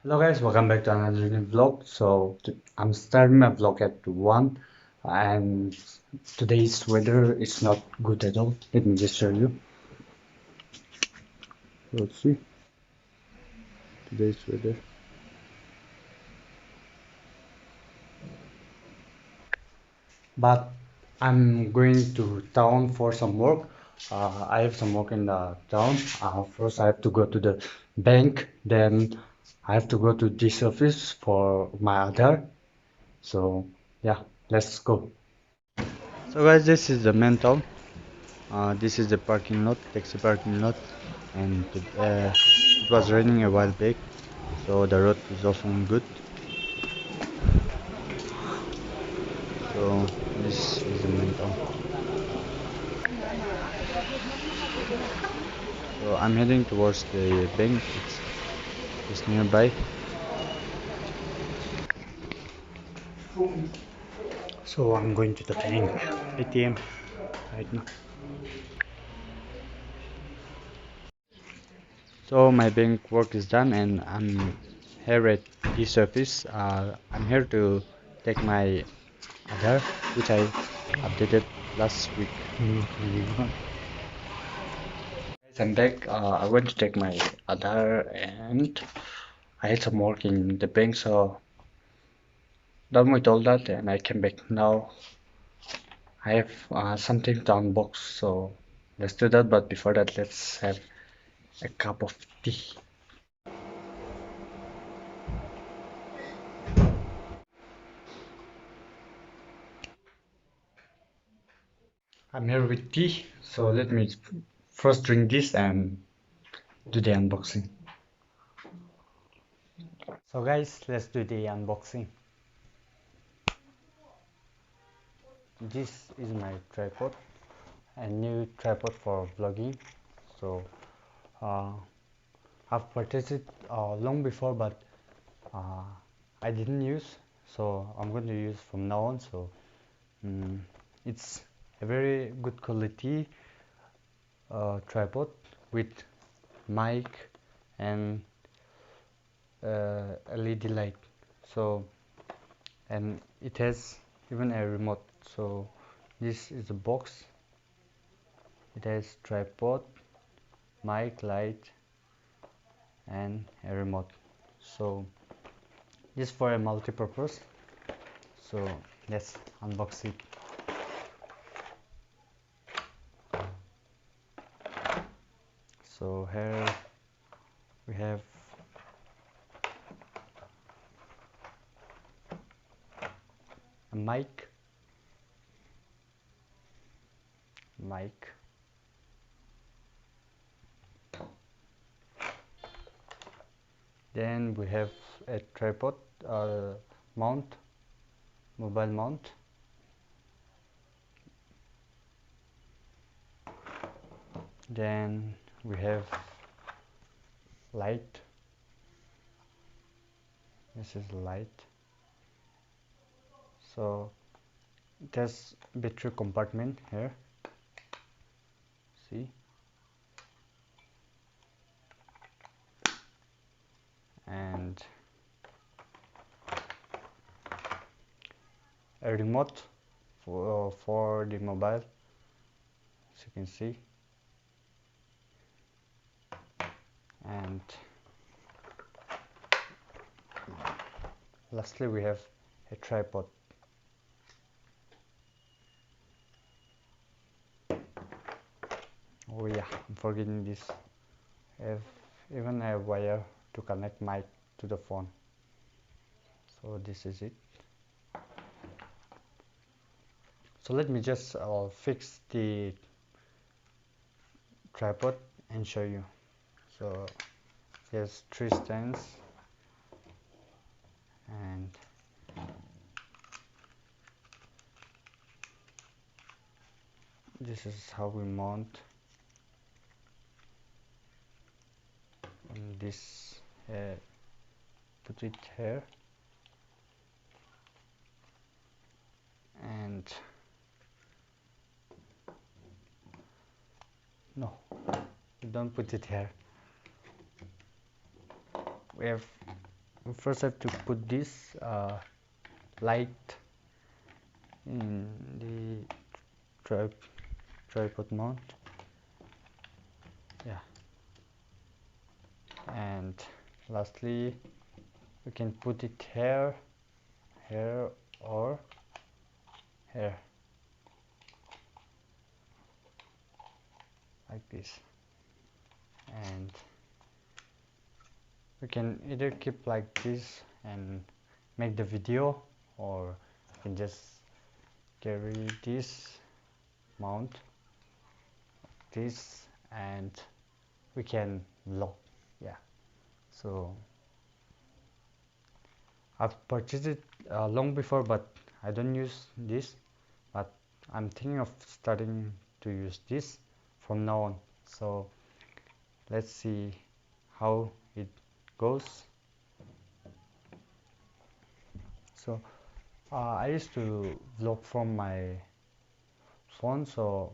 Hello guys, welcome back to another new vlog. I'm starting my vlog at 1 and today's weather is not good at all. Let me just show you. Let's see today's weather. But I'm going to town for some work. I have some work in the town. First I have to go to the bank, then I have to go to this office for my Aadhaar. So yeah, let's go. So guys, this is the main town. This is the parking lot, taxi parking lot, and it was raining a while back, so the road is also good. So this is the main town. So I'm heading towards the bank. It's nearby. So I'm going to the bank ATM right now. So my bank work is done, and I'm here at this office. I'm here to take my Aadhaar, which I updated last week. Guys, I'm back. I went to take my Aadhaar and I had some work in the bank, so done with all that and I came back. Now I have something to unbox, so let's do that. But before that, let's have a cup of tea. I'm here with tea, so let me first drink this and do the unboxing. So guys, let's do the unboxing. This is my tripod, a new tripod for vlogging. So uh, I've purchased it long before, but uh, I didn't use, so I'm going to use from now on. So it's a very good quality tripod with mic and LED light. So and it has even a remote. So this is the box. It has tripod, mic, light, and a remote. So this for a multi-purpose. So let's unbox it. So here we have a mic, then we have a tripod mount, mobile mount, then we have light. This is light. So there's battery compartment here, see, and a remote for the mobile, as you can see, and lastly we have a tripod. Oh yeah, I'm forgetting this. I have even a wire to connect mic to the phone. So this is it. So let me just fix the tripod and show you. So there's 3 stands, and this is how we mount this. Put it here, and no, you don't put it here. We have first I have to put this light in the tri tripod mount. Yeah, and lastly we can put it here, here, or here, like this. And we can either keep like this and make the video, or you can just carry this, mount this, and we can vlog. Yeah, so I've purchased it long before, but I don't use this, but I'm thinking of starting to use this from now on. So let's see how it goes. So I used to vlog from my phone, so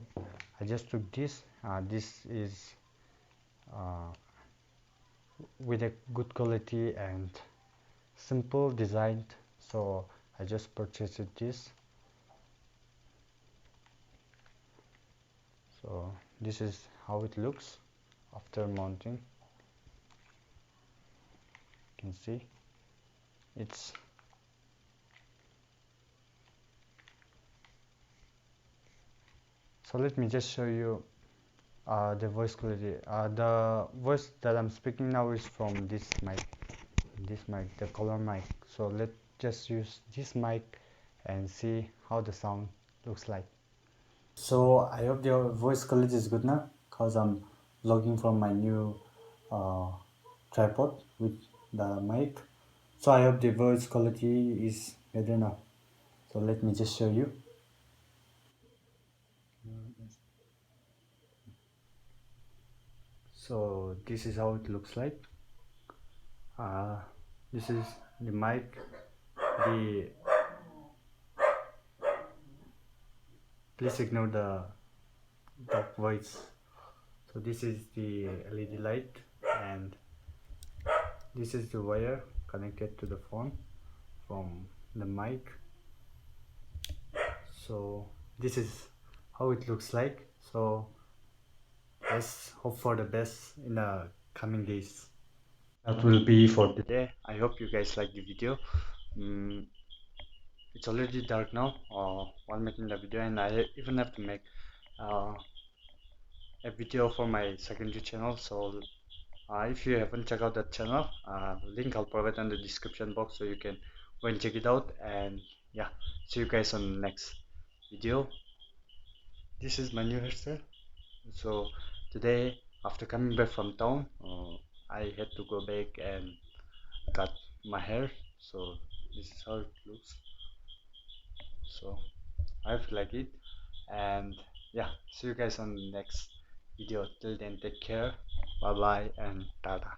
I just took this. This is uh, with a good quality and simple design, so I just purchased this. So this is how it looks after mounting. You can see it's so let me just show you the voice quality. The voice that I'm speaking now is from this mic, the color mic. So let's just use this mic and see how the sound looks like. So I hope the voice quality is good now, because I'm vlogging from my new uh, tripod with the mic. So I hope the voice quality is better now. So let me just show you. So this is how it looks like. Uh, this is the mic. The Please ignore the top voice. So this is the LED light, and this is the wire connected to the phone from the mic. So this is how it looks like. So let's hope for the best in the coming days. That will be for today. I hope you guys like the video. Mm, it's already dark now while making the video, and I even have to make uh, a video for my secondary channel. So if you haven't checked out that channel, link I'll provide in the description box, so you can go and check it out. And yeah, see you guys on the next video. This is my new hairstyle. So today, after coming back from town, I had to go back and cut my hair. So this is how it looks. So I hope you like it, and yeah, see you guys on the next video. Till then, take care, bye bye, and tata.